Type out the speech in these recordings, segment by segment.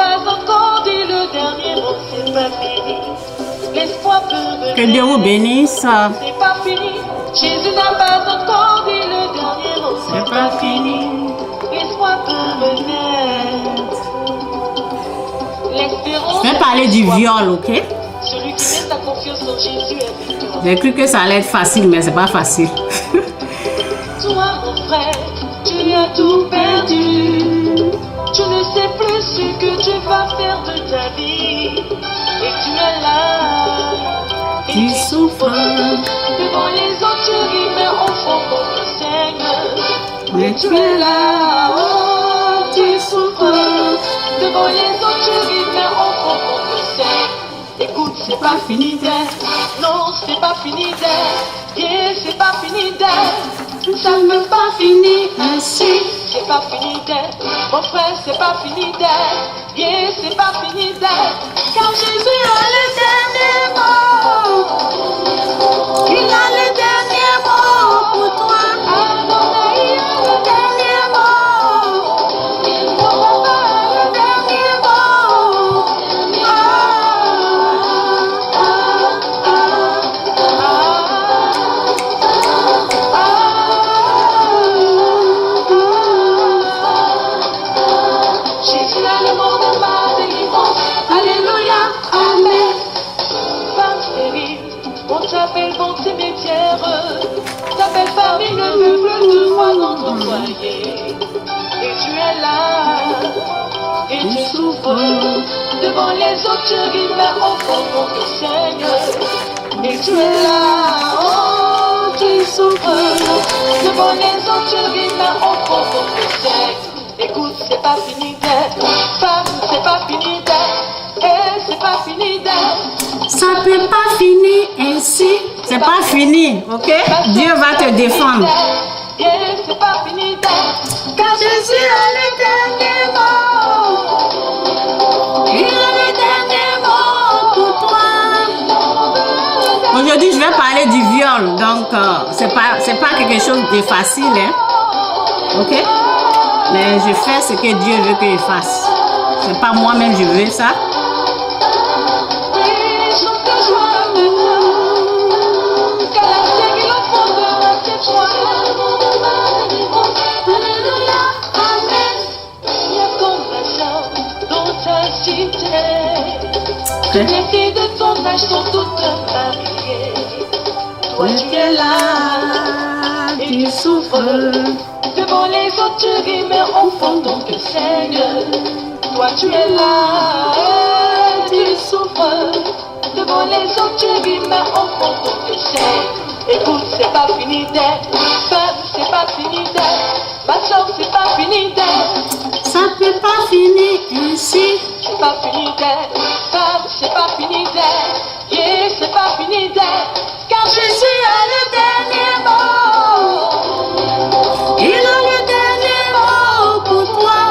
pas encore dit le dernier mot, c'est pas fini. L'espoir peut venir. Que Dieu vous bénisse. C'est pas fini. Jésus n'a pas encore dit le dernier mot, c'est pas fini. L'espoir peut venir. L'espérance. Je vais parler du viol, ok? Celui qui met sa confiance en Jésus est victorieux. J'ai cru que ça allait être facile, mais c'est pas facile. Toi, mon frère, tu as tout perdu. Tu ne sais plus ce que tu vas faire de ta vie. Et tu es là. Et Tu souffres. devant les autres, tu ris, mais au fond, comme le Seigneur. Mais Tu es là. Oh, tu souffres. Devant les autres, tu ris, mais au fond, comme le Seigneur. Écoute, c'est pas fini d'être. Non, c'est pas fini d'être. Yeah, c'est pas fini d'être. Ça ne peut pas finir ainsi. C'est pas fini d'être. Mon frère, c'est pas fini d'être. Yeah, c'est pas fini d'être. Car Jésus a le dernier mot. Il a le dernier mot pour toi. Adonai a le dernier mot. Ton papa a le dernier mot. Jésus a le mot de ma délivrance. Alléluia, amen. Femme stérile, on t'appelle bon cimetière. T'appelles famille, ne veut plus de moi dans ton foyer. Et tu es là, et tu souffres. Devant les autres, tu ris, mais au fond, mon Seigneur. Et tu es là, oh, tu souffres. Devant les autres, tu ris, mais au fond, mon Seigneur. Écoute, c'est pas fini d'être. Femme, c'est pas fini d'être. Eh, c'est pas fini d'être. Ça peut pas finir ainsi. C'est pas fini, ok? Dieu va te défendre. Yeah, c'est pas fini d'être. Car Jésus a le dernier mot. Il a le dernier mot pour toi. Aujourd'hui, je vais parler du viol. Donc, c'est pas quelque chose de facile, hein? Ok? Mais je fais ce que Dieu veut que je fasse. C'est pas moi-même je veux ça. Les filles de ton âge sont toutes mariées. Toi tu es là et tu souffres. Devant les autres tu ris mais au fond ton cœur saigne. Toi tu es là et tu souffres. Devant les autres tu ris mais au fond ton cœur saigne. Écoute, c'est pas fini d'être. Femme, c'est pas fini d'être. Ma soeur, c'est pas fini d'être. Ça peut pas finir ainsi. C'est pas fini d'être. Femme, c'est pas fini d'être. Yeah, c'est pas fini d'être. Car Jésus a le dernier mot. Il a le dernier mot pour toi.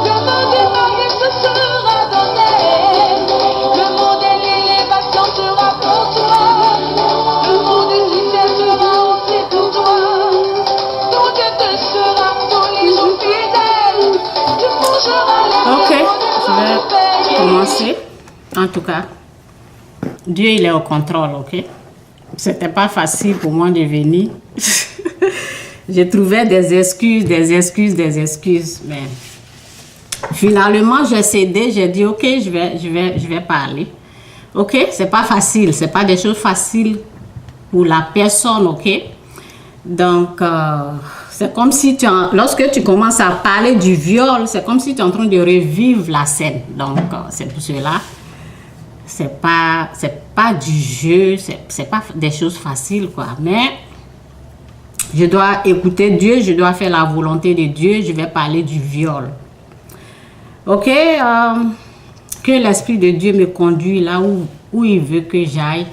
Le mot de mariage te sera donné. Le mot de l'élévation sera pour toi. Le mot de succès sera aussi pour toi. Ton Dieu te sera tous les jours fidèle. Tu forgeras les Ok, je vais commencer. En tout cas, Dieu il est au contrôle, ok? C'était pas facile pour moi de venir. J'ai trouvé des excuses, mais finalement j'ai cédé, j'ai dit ok, je vais parler. Ok, c'est pas facile, c'est pas des choses faciles pour la personne, ok? Donc c'est comme si lorsque tu commences à parler du viol, c'est comme si tu es en train de revivre la scène. Donc c'est pour cela. C'est pas du jeu, c'est pas des choses faciles quoi, mais je dois écouter Dieu, je dois faire la volonté de Dieu, je vais parler du viol. Ok, que l'Esprit de Dieu me conduise là où il veut que j'aille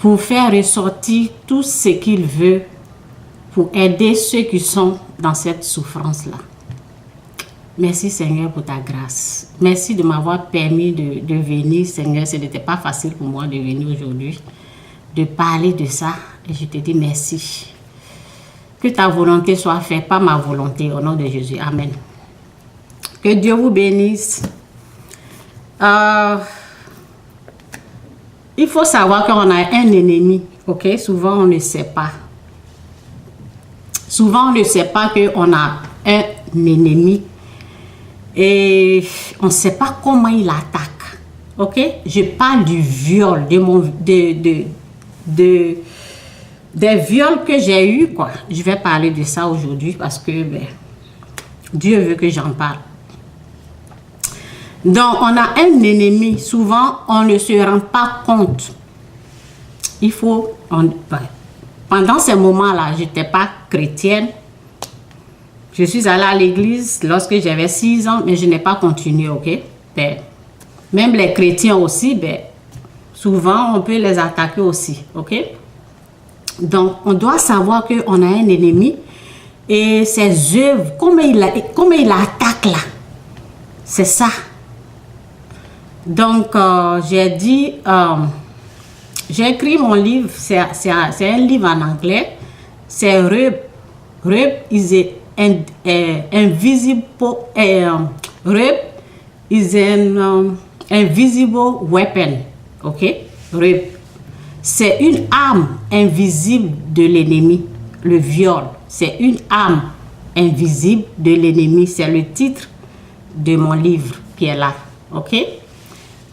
pour faire ressortir tout ce qu'il veut pour aider ceux qui sont dans cette souffrance-là. Merci Seigneur pour ta grâce. Merci de m'avoir permis de venir, Seigneur. Ce n'était pas facile pour moi de venir aujourd'hui, de parler de ça. Et je te dis merci. Que ta volonté soit faite, pas ma volonté, au nom de Jésus. Amen. Que Dieu vous bénisse. Il faut savoir qu'on a un ennemi, ok? Souvent, on ne sait pas. Souvent, on ne sait pas qu'on a un ennemi et on ne sait pas comment il attaque, ok? Je parle du viol, des viols que j'ai eus, quoi. Je vais parler de ça aujourd'hui parce que Dieu veut que j'en parle. Donc, on a un ennemi. Souvent, on ne se rend pas compte. Pendant ces moments-là, je n'étais pas chrétienne. Je suis allée à l'église lorsque j'avais 6 ans, mais je n'ai pas continué, ok? Même les chrétiens aussi, souvent, on peut les attaquer aussi, ok? Donc, on doit savoir qu'on a un ennemi et ses œuvres, comment il attaque là. C'est ça. Donc, j'ai écrit mon livre, c'est un livre en anglais, c'est Rape is an invisible weapon, ok? Rape, c'est une arme invisible de l'ennemi, le viol, c'est une arme invisible de l'ennemi, c'est le titre de mon livre qui est là, ok?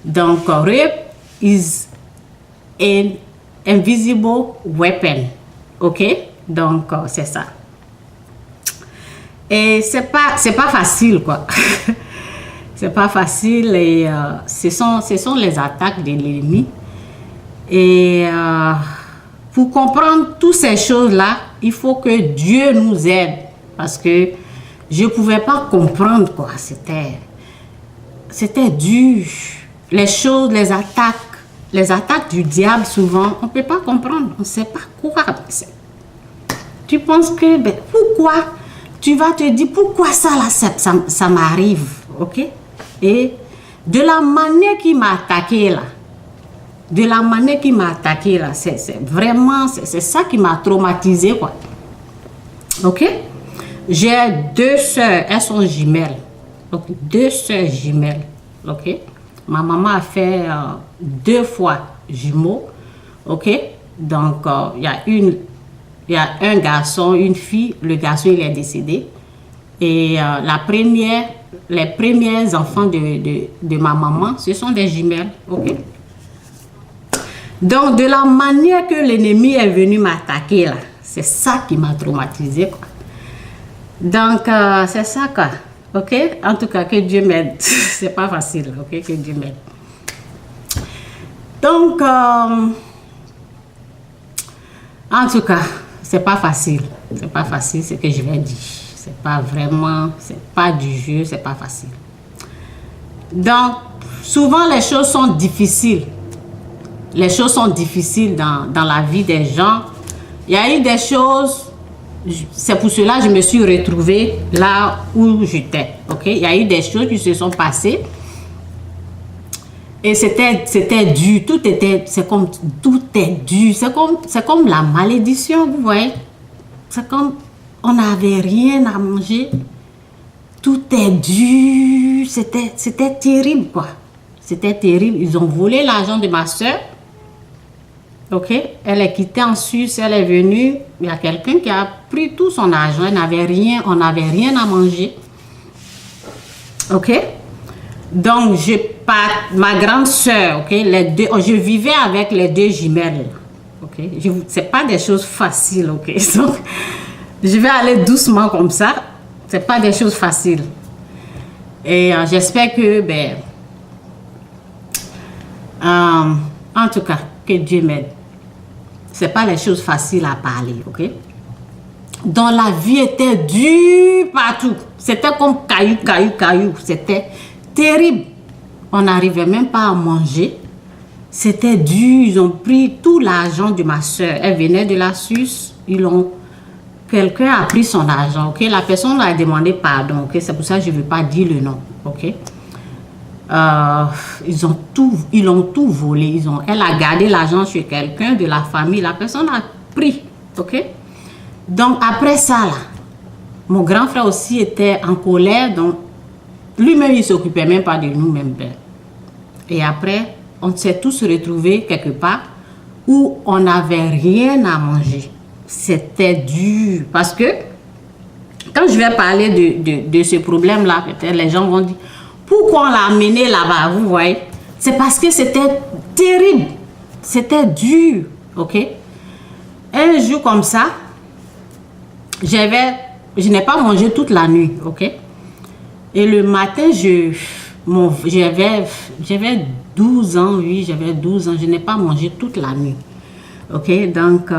Donc, rape is an invisible weapon. OK? Donc, c'est ça. Et c'est pas facile, quoi. C'est pas facile et ce sont les attaques de l'ennemi. Et pour comprendre toutes ces choses-là, il faut que Dieu nous aide. Parce que je ne pouvais pas comprendre, quoi. C'était dur. Les choses, les attaques du diable, souvent, on ne peut pas comprendre. On ne sait pas quoi. Tu penses que, pourquoi? Tu vas te dire, pourquoi ça, là, ça m'arrive, ok? Et de la manière qu'il m'a attaqué, là, c'est vraiment, c'est ça qui m'a traumatisé, quoi. Ok? J'ai 2 sœurs, elles sont jumelles. Donc, 2 sœurs jumelles, ok? Ma maman a fait 2 fois jumeaux, ok? Donc, il y a un garçon, une fille. Le garçon, il est décédé. Et les premiers enfants de ma maman, ce sont des jumelles, ok? Donc, de la manière que l'ennemi est venu m'attaquer, là, c'est ça qui m'a traumatisé, quoi. Donc, c'est ça, quoi. Ok? En tout cas, que Dieu m'aide. C'est pas facile, ok? Que Dieu m'aide. Donc, en tout cas, c'est pas facile. C'est pas facile ce que je vais dire. C'est pas vraiment, c'est pas du jeu, c'est pas facile. Donc, souvent les choses sont difficiles. Les choses sont difficiles dans la vie des gens. Il y a eu des choses, c'est pour cela que je me suis retrouvée là où j'étais. Ok? Il y a eu des choses qui se sont passées. Et c'était dur, tout est dur, c'est comme la malédiction, vous voyez. C'est comme on n'avait rien à manger, tout est dur, c'était terrible, quoi. C'était terrible, ils ont volé l'argent de ma soeur, ok. Elle est quittée en Suisse, elle est venue, il y a quelqu'un qui a pris tout son argent, on n'avait rien à manger, ok. Donc, ma grande soeur, ok, je vivais avec les 2 jumelles, ok. C'est pas des choses faciles, ok. Donc, je vais aller doucement comme ça. C'est pas des choses faciles. Et j'espère que, en tout cas, que Dieu m'aide. C'est pas les choses faciles à parler, ok. Donc, la vie était dure partout. C'était comme caillou. C'était terrible. On n'arrivait même pas à manger. C'était dur. Ils ont pris tout l'argent de ma soeur. Elle venait de la Suisse. Quelqu'un a pris son argent, ok? La personne a demandé pardon, ok? C'est pour ça que je ne veux pas dire le nom, ok? Ils ont tout volé. Elle a gardé l'argent chez quelqu'un de la famille. La personne a pris, ok? Donc, après ça, là, mon grand frère aussi était en colère. Donc, lui-même, il ne s'occupait même pas de nous-mêmes. Et après, on s'est tous retrouvés quelque part où on n'avait rien à manger. C'était dur. Parce que quand je vais parler de ce problème-là, peut-être les gens vont dire, pourquoi on l'a amené là-bas, vous voyez? C'est parce que c'était terrible. C'était dur, ok? Un jour comme ça, je n'ai pas mangé toute la nuit, ok? Et le matin, j'avais 12 ans, oui, j'avais 12 ans. Je n'ai pas mangé toute la nuit, ok? Donc,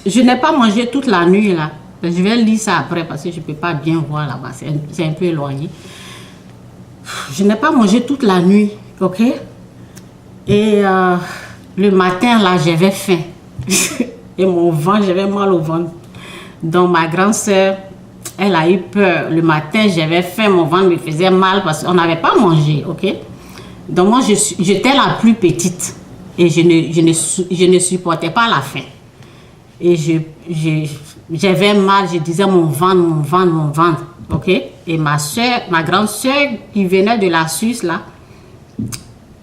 je n'ai pas mangé toute la nuit là. Je vais lire ça après parce que je ne peux pas bien voir là-bas. C'est un peu éloigné. Je n'ai pas mangé toute la nuit, ok? Et le matin là, j'avais faim. Et mon ventre, j'avais mal au ventre. Donc, ma grande soeur, elle a eu peur. Le matin, j'avais faim, mon ventre me faisait mal parce qu'on n'avait pas mangé, ok? Donc, moi, j'étais la plus petite. Et je ne supportais pas la faim. Et j'avais mal, je disais mon ventre, ok? Et ma grande soeur qui venait de la Suisse, là,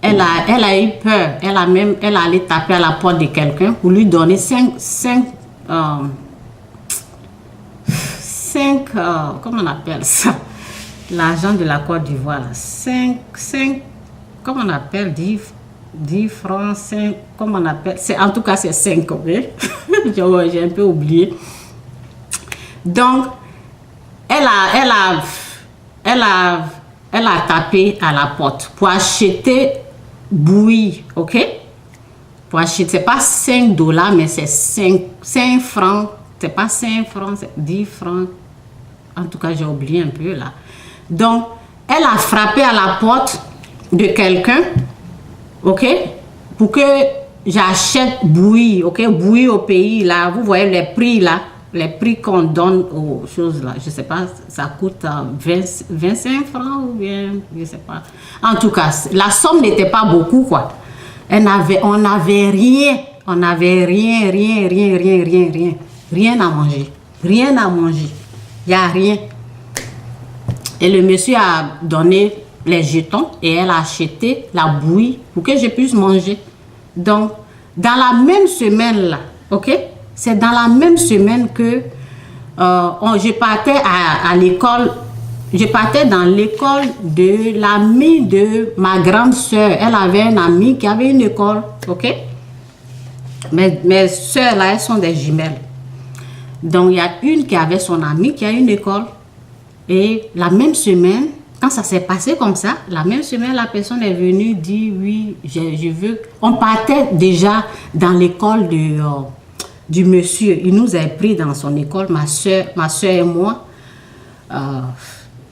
elle a eu peur. Elle allait taper à la porte de quelqu'un pour lui donner 5 comment on appelle ça? L'argent de la Côte d'Ivoire, 5, comment on appelle, 10 francs, 5, comment on appelle, en tout cas c'est 5, ok? J'ai un peu oublié. Donc, elle a tapé à la porte pour acheter bouillie, ok? Pour acheter, c'est pas 5 $, mais c'est 5 francs, c'est pas 5 francs, c'est 10 francs. En tout cas, j'ai oublié un peu là. Donc, elle a frappé à la porte de quelqu'un, ok, pour que j'achète bouillie, ok, bouillie au pays là, vous voyez les prix là, les prix qu'on donne aux choses là, je sais pas, ça coûte 25 francs ou bien, je sais pas. En tout cas, la somme n'était pas beaucoup quoi. On n'avait rien à manger, il n'y a rien. Et le monsieur a donné les jetons et elle a acheté la bouillie pour que je puisse manger. Donc, dans la même semaine là, ok, c'est dans la même semaine que je partais à l'école, je partais dans l'école de l'amie de ma grande soeur. Elle avait un ami qui avait une école, ok. Mes soeurs là, elles sont des jumelles. Donc, il y a une qui avait son amie qui a une école. Et la même semaine, quand ça s'est passé comme ça, la même semaine, la personne est venue dire oui, je veux. On partait déjà dans l'école du monsieur. Il nous a pris dans son école, ma soeur et moi.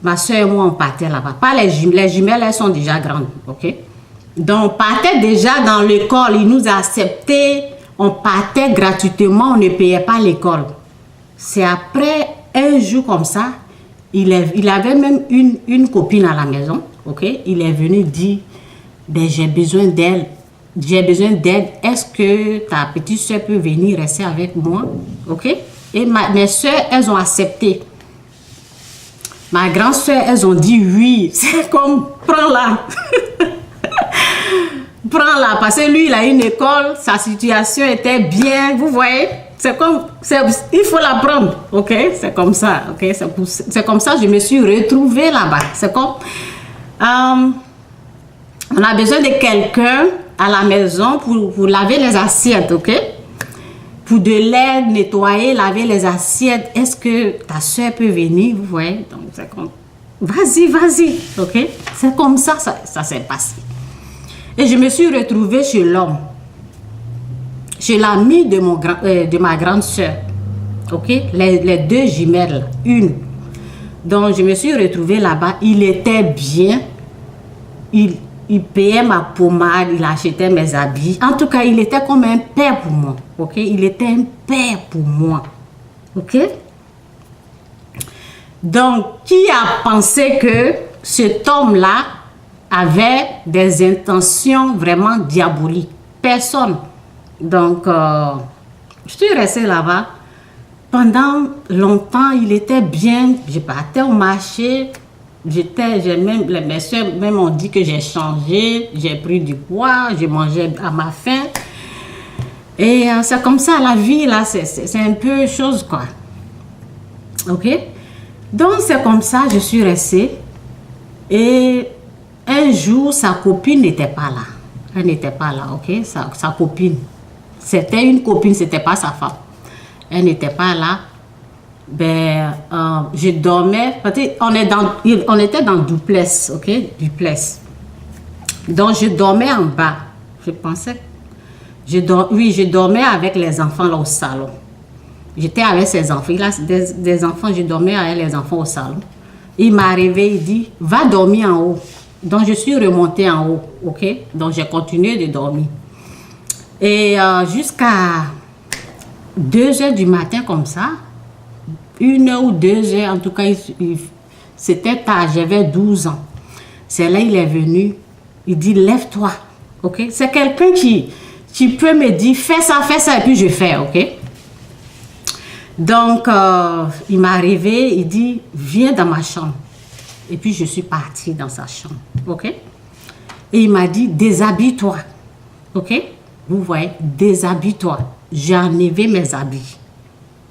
Ma soeur et moi, on partait là-bas. Pas les jumelles, elles sont déjà grandes, ok? Donc, on partait déjà dans l'école. Il nous a acceptés. On partait gratuitement. On ne payait pas l'école. C'est après un jour comme ça, il avait même une copine à la maison, ok? Il est venu dire, ben, j'ai besoin d'aide. Est-ce que ta petite soeur peut venir rester avec moi, ok? Et mes soeurs, elles ont accepté. Ma grande soeur, elles ont dit oui. C'est comme, prends-la. Prends-la, parce que lui, il a une école, sa situation était bien, vous voyez? C'est comme, il faut la prendre, ok? C'est comme ça, ok? C'est comme ça que je me suis retrouvée là-bas. C'est comme, on a besoin de quelqu'un à la maison pour laver les assiettes, ok? Pour de l'aide, nettoyer, laver les assiettes. Est-ce que ta soeur peut venir, vous voyez? Donc, c'est comme, vas-y, ok? C'est comme ça s'est passé. Et je me suis retrouvée chez l'homme. Chez l'ami de ma grande soeur, ok, les deux jumelles, une. Donc, je me suis retrouvée là-bas. Il était bien. Il payait ma pommade, il achetait mes habits. En tout cas, il était comme un père pour moi, ok. Il était un père pour moi, ok. Donc, qui a pensé que cet homme-là avait des intentions vraiment diaboliques? Personne. Donc, Je suis restée là-bas. Pendant longtemps, il était bien. Je partais au marché. Mes soeurs même ont dit que j'ai changé. J'ai pris du poids. Je mangeais à ma faim. Et c'est comme ça, la vie, là, c'est un peu chose, quoi. OK? Donc, c'est comme ça, je suis restée. Et un jour, sa copine n'était pas là. Elle n'était pas là, OK? Sa copine. C'était une copine, c'était pas sa femme. Elle n'était pas là. Ben, je dormais. On était dans duplex, OK? Duplex. Donc, je dormais en bas. Je pensais. Oui, je dormais avec les enfants là au salon. J'étais avec ses enfants. Il a des enfants, je dormais avec les enfants au salon. Il m'a réveillé, il dit, va dormir en haut. Donc, je suis remontée en haut, OK? Donc, j'ai continué de dormir. Et jusqu'à 2 heures du matin, comme ça, 1 heure ou 2 heures, en tout cas, c'était tard, j'avais 12 ans. C'est là, il est venu, il dit, lève-toi, OK? C'est quelqu'un qui peut me dire, fais ça, et puis je fais, OK? Donc, il m'est arrivé, il dit, viens dans ma chambre. Et puis, je suis partie dans sa chambre, OK? Et il m'a dit, déshabille-toi, OK? Vous voyez, déshabille-toi. J'ai enlevé mes habits.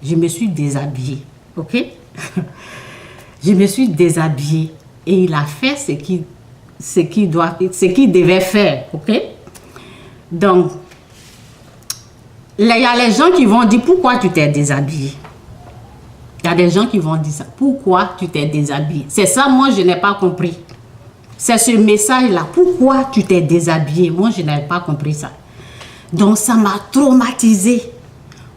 Je me suis déshabillée, OK? Je me suis déshabillée. Et il a fait ce qu'il devait faire, OK? Donc, il y a les gens qui vont dire, pourquoi tu t'es déshabillée? Il y a des gens qui vont dire ça. Pourquoi tu t'es déshabillée? C'est ça, moi, je n'ai pas compris. C'est ce message-là. Pourquoi tu t'es déshabillée? Moi, je n'avais pas compris ça. Donc, ça m'a traumatisée.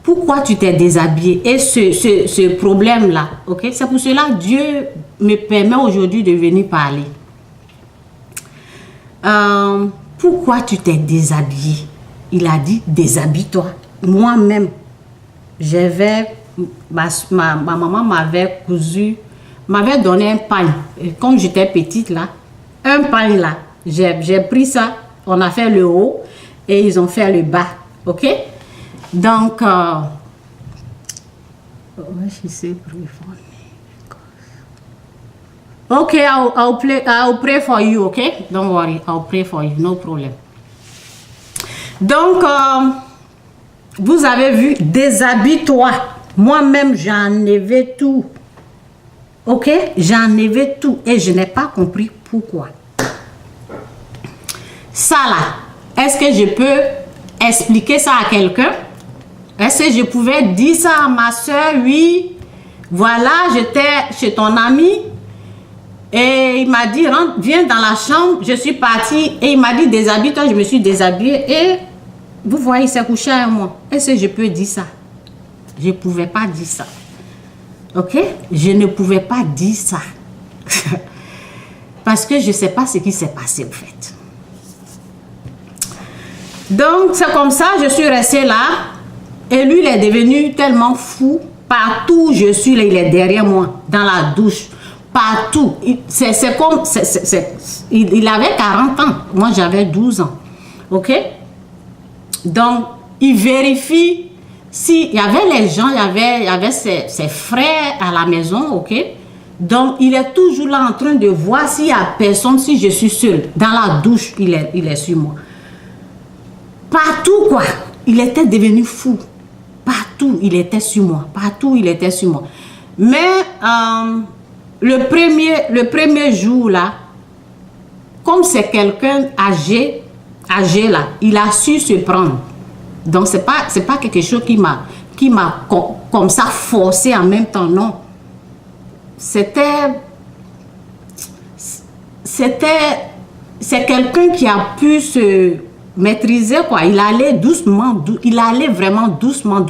Pourquoi tu t'es déshabillée? Et ce problème-là, ok? C'est pour cela que Dieu me permet aujourd'hui de venir parler. Pourquoi tu t'es déshabillée? Il a dit, déshabille-toi. Moi-même, ma maman m'avait m'avait donné un pagne. Comme j'étais petite là, un pagne là, j'ai pris ça, on a fait le haut et ils ont fait le bas, ok? Donc, okay, I'll pray for you, okay? Don't worry, I'll pray for you, no problem. Donc, vous avez vu, déshabille-toi. Moi-même, j'enlevais tout. Ok? J'enlevais tout et je n'ai pas compris pourquoi. Ça là, est-ce que je peux expliquer ça à quelqu'un? Est-ce que je pouvais dire ça à ma soeur? Oui, voilà, j'étais chez ton ami et il m'a dit, rentre, viens dans la chambre. Je suis partie et il m'a dit, déshabille-toi. Je me suis déshabillée et vous voyez, il s'est couché avec moi. Est-ce que je peux dire ça? Je ne pouvais pas dire ça. Ok? Je ne pouvais pas dire ça. Parce que je ne sais pas ce qui s'est passé, en fait. Donc, c'est comme ça, je suis restée là. Et lui, il est devenu tellement fou. Partout où je suis, là, il est derrière moi, dans la douche. Partout. C'est comme... il avait 40 ans. Moi, j'avais 12 ans. Ok? Donc, il vérifie s'il y avait les gens, il y avait ses frères à la maison, ok? Donc, il est toujours là en train de voir s'il n'y a personne, si je suis seule. Dans la douche, il est sur moi. Partout, quoi. Il était devenu fou. Partout, il était sur moi. Partout, il était sur moi. Mais, le premier jour, là, comme c'est quelqu'un âgé là, il a su se prendre. Donc, c'est pas quelque chose qui m'a comme ça forcé en même temps, non. C'est quelqu'un qui a pu se maîtriser, quoi. Il allait doucement, il allait vraiment doucement.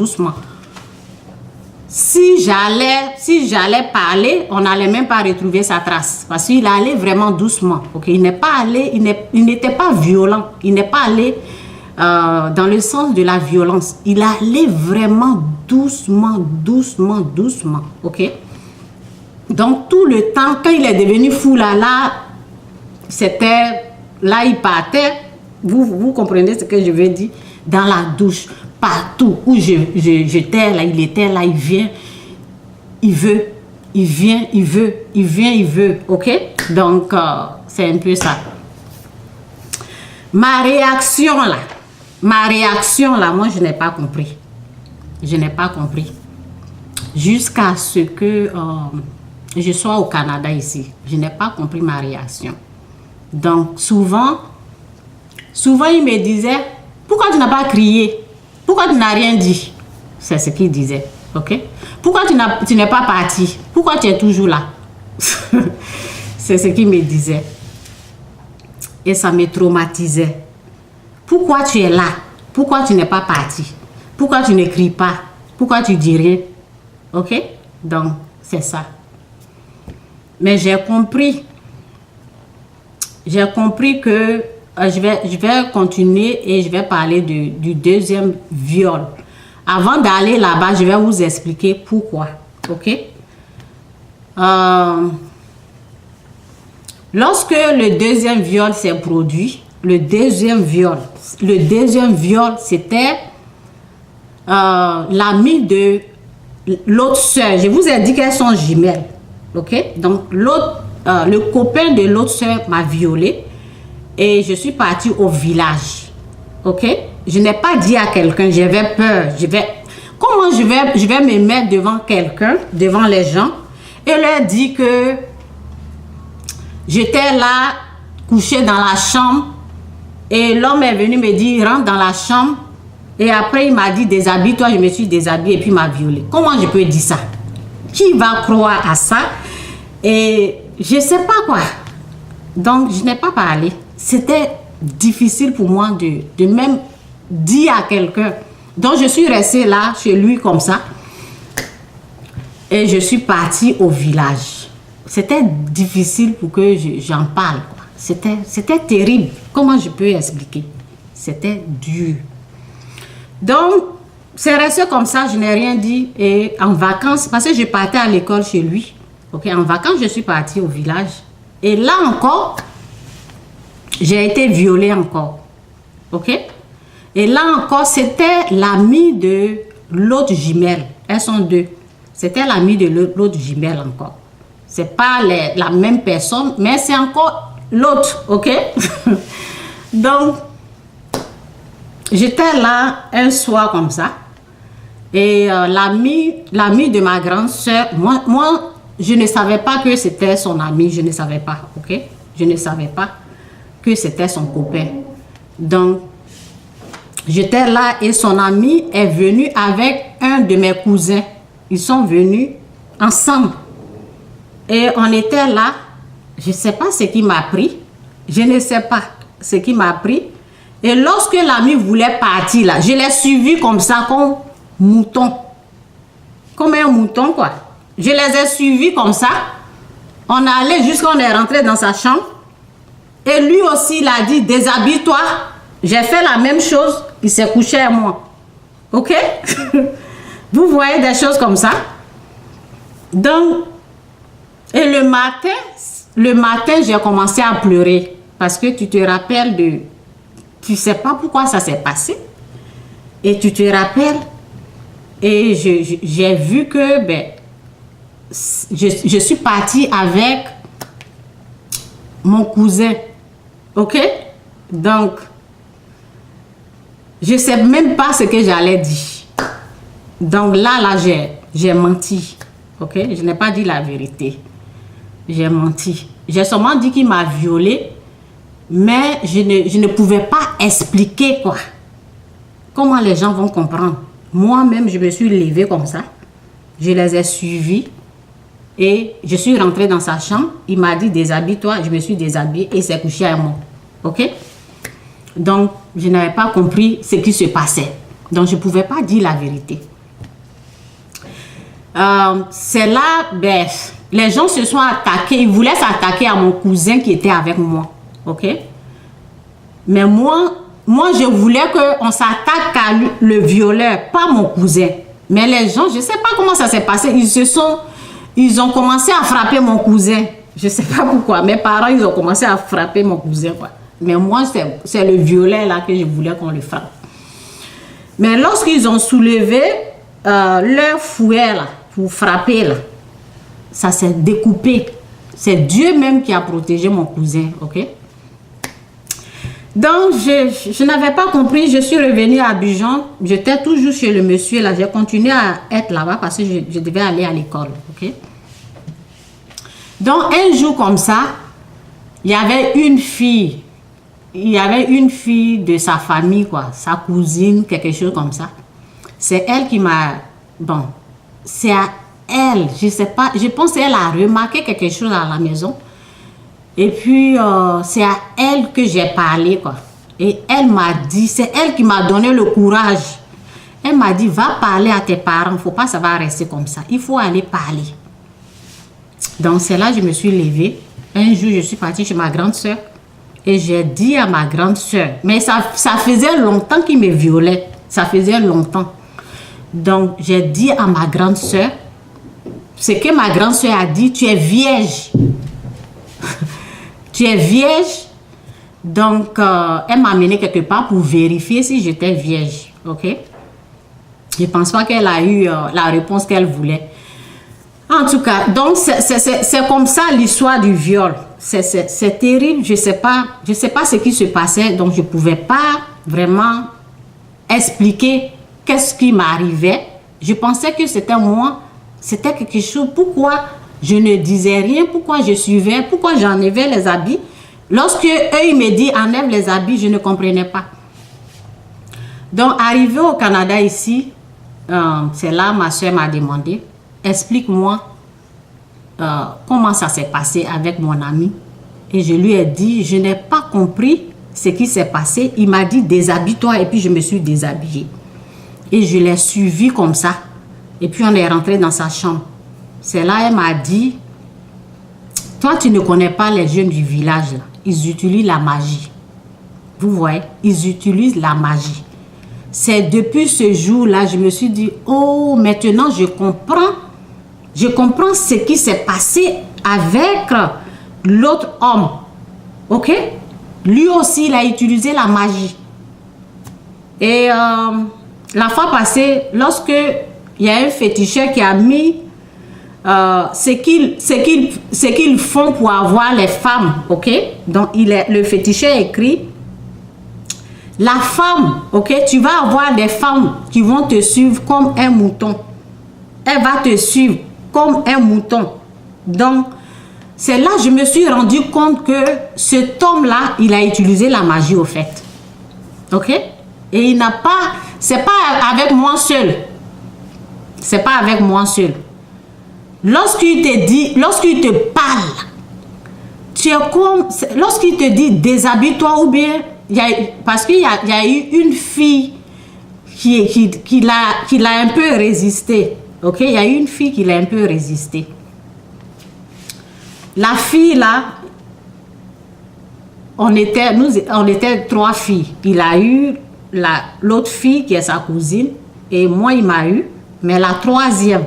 Si j'allais parler, on n'allait même pas retrouver sa trace. Parce qu'il allait vraiment doucement. Okay? Il n'était pas violent. Il n'est pas allé dans le sens de la violence. Il allait vraiment doucement. Ok? Donc, tout le temps, quand il est devenu fou là, c'était... Là, il partait. Vous comprenez ce que je veux dire? Dans la douche. partout où j'étais là, il était là, il vient, il veut, il vient, il veut, il vient, il veut, ok? Donc, c'est un peu ça. Ma réaction là, moi, je n'ai pas compris. Je n'ai pas compris. Jusqu'à ce que je sois au Canada ici. Je n'ai pas compris ma réaction. Donc, souvent, il me disait, pourquoi tu n'as pas crié? Pourquoi tu n'as rien dit? C'est ce qu'il disait, ok? Pourquoi tu n'es pas parti? Pourquoi tu es toujours là? C'est ce qu'il me disait. Et ça me traumatisait. Pourquoi tu es là? Pourquoi tu n'es pas parti? Pourquoi tu ne cries pas? Pourquoi tu dis rien? Ok? Donc, c'est ça. Mais j'ai compris. J'ai compris que je vais continuer et je vais parler du deuxième viol. Avant d'aller là-bas, je vais vous expliquer pourquoi. Ok? Lorsque le deuxième viol s'est produit, le deuxième viol, c'était l'ami de l'autre soeur. Je vous ai dit qu'elles sont jumelles. Ok? Donc, le copain de l'autre soeur m'a violée et je suis partie au village. Ok? Je n'ai pas dit à quelqu'un, j'avais peur. Comment je vais me mettre devant quelqu'un, devant les gens, et leur dire que j'étais là, couchée dans la chambre, et l'homme est venu me dire, rentre dans la chambre, et après il m'a dit, déshabille-toi, je me suis déshabillée, et puis il m'a violée. Comment je peux dire ça? Qui va croire à ça? Et je ne sais pas quoi. Donc, je n'ai pas parlé. C'était difficile pour moi de même dire à quelqu'un. Donc, je suis restée là, chez lui, comme ça. Et je suis partie au village. C'était difficile pour que j'en parle. C'était terrible. Comment je peux expliquer? C'était dur. Donc, c'est resté comme ça, je n'ai rien dit. Et en vacances, parce que je partais à l'école chez lui. Ok, en vacances, je suis partie au village. Et là encore, j'ai été violée encore. Ok? Et là encore, c'était l'ami de l'autre jumelle. Elles sont deux. C'était l'ami de l'autre jumelle encore. C'est pas la même personne, mais c'est encore l'autre. Ok? Donc, j'étais là un soir comme ça. Et l'ami de ma grande soeur, moi, je ne savais pas que c'était son ami. Je ne savais pas. Ok? Je ne savais pas que c'était son copain. Donc, j'étais là et son ami est venu avec un de mes cousins. Ils sont venus ensemble. Et on était là. Je ne sais pas ce qui m'a pris. Je ne sais pas ce qui m'a pris. Et lorsque l'ami voulait partir là, je l'ai suivi comme ça, comme mouton. Comme un mouton quoi. Je les ai suivis comme ça. On allait jusqu'à on est rentré dans sa chambre. Et lui aussi, il a dit, déshabille-toi. J'ai fait la même chose. Il s'est couché à moi. Ok? Vous voyez des choses comme ça? Donc, et le matin, j'ai commencé à pleurer. Parce que tu te rappelles de... Tu sais pas pourquoi ça s'est passé. Et tu te rappelles. Et j'ai vu que, ben, je suis partie avec mon cousin. Ok? Donc, je sais même pas ce que j'allais dire. Donc là, j'ai menti. Ok? Je n'ai pas dit la vérité. J'ai menti. J'ai seulement dit qu'il m'a violée, mais je ne pouvais pas expliquer quoi. Comment les gens vont comprendre? Moi-même, je me suis levée comme ça. Je les ai suivis. Et je suis rentrée dans sa chambre. Il m'a dit, déshabille-toi. Je me suis déshabillée et il s'est couché à moi. Ok? Donc, je n'avais pas compris ce qui se passait. Donc, je ne pouvais pas dire la vérité. C'est là, ben, les gens se sont attaqués. Ils voulaient s'attaquer à mon cousin qui était avec moi. Ok? Mais moi, je voulais qu'on s'attaque à le violeur, pas mon cousin. Mais les gens, je ne sais pas comment ça s'est passé. Ils ont commencé à frapper mon cousin. Je ne sais pas pourquoi. Mes parents, ils ont commencé à frapper mon cousin, quoi. Mais moi, c'est le violet là que je voulais qu'on le frappe. Mais lorsqu'ils ont soulevé leur fouet là, pour frapper là, ça s'est découpé. C'est Dieu même qui a protégé mon cousin, ok? Donc, je n'avais pas compris. Je suis revenue à Abidjan. J'étais toujours chez le monsieur là. J'ai continué à être là-bas parce que je devais aller à l'école, ok? Donc, un jour comme ça, il y avait une fille. Il y avait une fille de sa famille, quoi. Sa cousine, quelque chose comme ça. C'est elle qui m'a... Bon, c'est à elle, je sais pas, je pense qu'elle a remarqué quelque chose à la maison. Et puis, c'est à elle que j'ai parlé, quoi. Et elle m'a dit, c'est elle qui m'a donné le courage. Elle m'a dit, va parler à tes parents, il ne faut pas ça va rester comme ça. Il faut aller parler. Donc, c'est là que je me suis levée. Un jour, je suis partie chez ma grande soeur. Et j'ai dit à ma grande soeur, mais ça faisait longtemps qu'il me violait. Ça faisait longtemps. Donc, j'ai dit à ma grande soeur, ce que ma grande soeur a dit, tu es vierge. Tu es vierge. Donc, elle m'a amené quelque part pour vérifier si j'étais vierge. Ok? Je ne pense pas qu'elle a eu la réponse qu'elle voulait. En tout cas, donc c'est comme ça l'histoire du viol. C'est terrible. Je ne sais pas ce qui se passait. Donc, je ne pouvais pas vraiment expliquer qu'est-ce qui m'arrivait. Je pensais que c'était moi. C'était quelque chose. Pourquoi je ne disais rien? Pourquoi je suivais? Pourquoi j'enlevais les habits? Lorsque eux, ils me disent enlève les habits, je ne comprenais pas. Donc, arrivé au Canada ici, c'est là ma soeur m'a demandé, explique-moi comment ça s'est passé avec mon ami. Et je lui ai dit, je n'ai pas compris ce qui s'est passé. Il m'a dit, déshabille-toi, et puis je me suis déshabillée. Et je l'ai suivi comme ça. Et puis on est rentré dans sa chambre. C'est là elle m'a dit, toi tu ne connais pas les jeunes du village là. Ils utilisent la magie. Vous voyez, ils utilisent la magie. C'est depuis ce jour-là, je me suis dit, oh, maintenant je comprends ce qui s'est passé avec l'autre homme. Ok? Lui aussi, il a utilisé la magie. Et la fois passée, lorsque il y a un féticheur qui a mis ce qu'ils font pour avoir les femmes, ok? Donc, le féticheur écrit, la femme, ok? Tu vas avoir des femmes qui vont te suivre comme un mouton. Elle va te suivre comme un mouton. Donc, c'est là que je me suis rendu compte que cet homme-là, il a utilisé la magie au fait. Ok? Et il n'a pas, c'est pas avec moi seul. C'est pas avec moi seul. Lorsqu'il te dit, lorsqu'il te parle, tu es comme, lorsqu'il te dit déshabille-toi ou bien, parce qu'il y a eu une fille qui l'a un peu résisté. Ok? Il y a eu une fille qui l'a un peu résisté. La fille là, on était 3 filles. Il a eu l'autre fille qui est sa cousine et moi il m'a eu. Mais la troisième,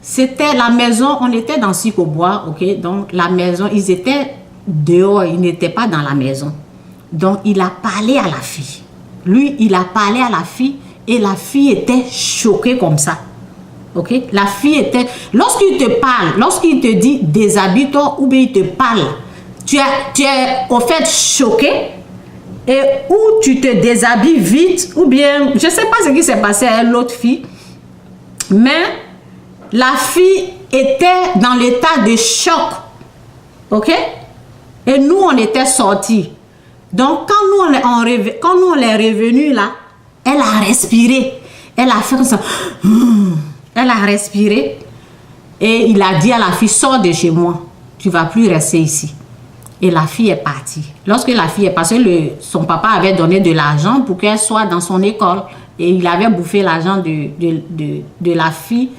c'était la maison, on était dans Sikobois, ok? Donc la maison, ils étaient dehors, ils n'étaient pas dans la maison. Donc il a parlé à la fille. Lui, il a parlé à la fille et la fille était choquée comme ça. Ok? La fille était... Lorsqu'il te parle, lorsqu'il te dit déshabille-toi ou bien il te parle, tu es au fait choqué et ou tu te déshabilles vite ou bien... Je ne sais pas ce qui s'est passé à l'autre fille, mais la fille était dans l'état de choc. Ok? Et nous, on était sortis. Donc, quand nous, on est revenus là, elle a respiré. Elle a fait comme ça. Elle a respiré. Et il a dit à la fille, sors de chez moi. Tu ne vas plus rester ici. Et la fille est partie. Lorsque la fille est partie, son papa avait donné de l'argent pour qu'elle soit dans son école. Et il avait bouffé l'argent de la fille.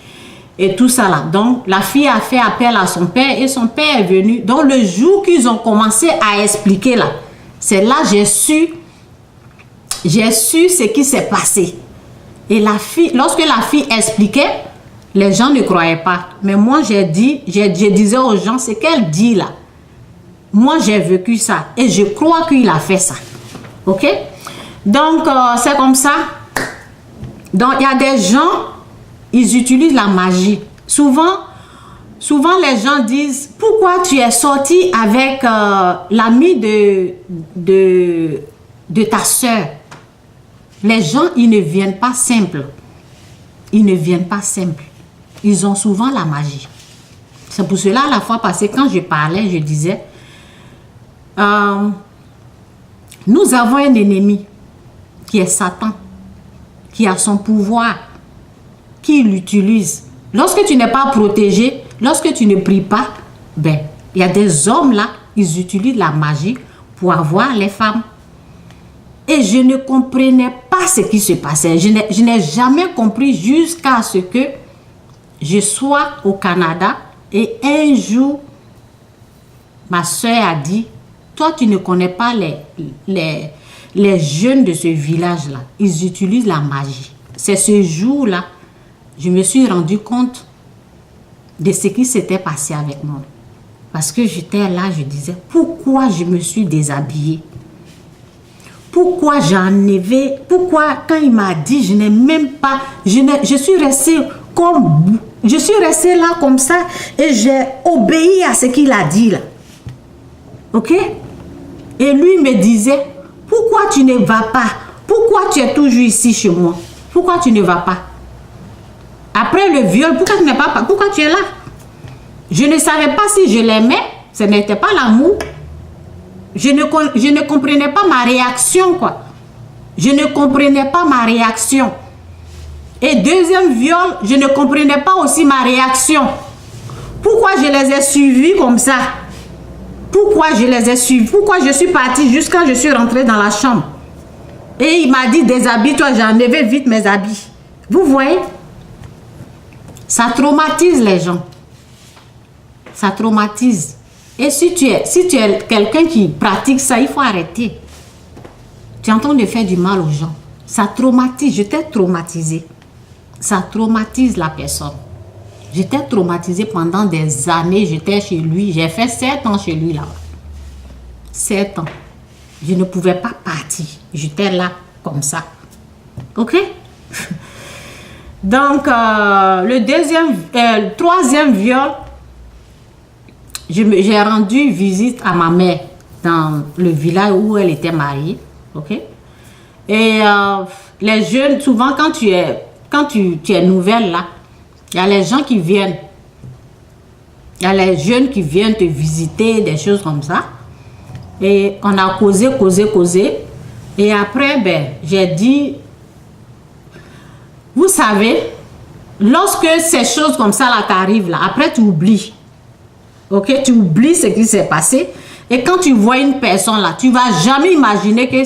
Et tout ça là. Donc, la fille a fait appel à son père. Et son père est venu. Donc, le jour qu'ils ont commencé à expliquer là, c'est là que j'ai su ce qui s'est passé. Et la fille, lorsque la fille expliquait, les gens ne croyaient pas. Mais moi, je disais aux gens, ce qu'elle dit là, moi, j'ai vécu ça. Et je crois qu'il a fait ça. Ok? Donc, c'est comme ça. Donc, il y a des gens, ils utilisent la magie. Souvent les gens disent, pourquoi tu es sorti avec l'ami de ta soeur? Les gens, ils ne viennent pas simples. Ils ne viennent pas simples. Ils ont souvent la magie. C'est pour cela, la fois passée, quand je parlais, je disais, nous avons un ennemi qui est Satan, qui a son pouvoir, qui l'utilise. Lorsque tu n'es pas protégé, lorsque tu ne pries pas, ben, il y a des hommes là, ils utilisent la magie pour avoir les femmes. Et je ne comprenais pas ce qui se passait. Je n'ai jamais compris jusqu'à ce que je sois au Canada et un jour, ma soeur a dit, toi tu ne connais pas les jeunes de ce village-là. Ils utilisent la magie. C'est ce jour-là, je me suis rendu compte de ce qui s'était passé avec moi. Parce que j'étais là, je disais, pourquoi je me suis déshabillée? Pourquoi j'enlevais? Pourquoi quand il m'a dit, je n'ai même pas, je suis restée comme, je suis restée là comme ça et j'ai obéi à ce qu'il a dit là. Ok? Et lui me disait, pourquoi tu ne vas pas? Pourquoi tu es toujours ici chez moi? Pourquoi tu ne vas pas? Après le viol, pourquoi tu n'es pas? Pourquoi tu es là? Je ne savais pas si je l'aimais, ce n'était pas l'amour. Je ne comprenais pas ma réaction, quoi. Je ne comprenais pas ma réaction. Et deuxième viol, je ne comprenais pas aussi ma réaction. Pourquoi je les ai suivis comme ça? Pourquoi je les ai suivis? Pourquoi je suis partie jusqu'à je suis rentrée dans la chambre? Et il m'a dit, déshabille-toi, j'ai enlevé vite mes habits. Vous voyez? Ça traumatise les gens. Ça traumatise. Et si tu es quelqu'un qui pratique ça, il faut arrêter. Tu es en train de faire du mal aux gens. Ça traumatise. J'étais traumatisée. Ça traumatise la personne. J'étais traumatisée pendant des années. J'étais chez lui. J'ai fait 7 ans chez lui là. 7 ans. Je ne pouvais pas partir. J'étais là comme ça. Ok? Donc, le troisième viol, j'ai rendu visite à ma mère dans le village où elle était mariée. Ok? Et les jeunes, souvent quand tu es nouvelle là, il y a les gens qui viennent. Il y a les jeunes qui viennent te visiter, des choses comme ça. Et on a causé. Et après, ben, j'ai dit, vous savez, lorsque ces choses comme ça là t'arrivent là, après tu oublies. Ok, tu oublies ce qui s'est passé. Et quand tu vois une personne là, tu vas jamais imaginer que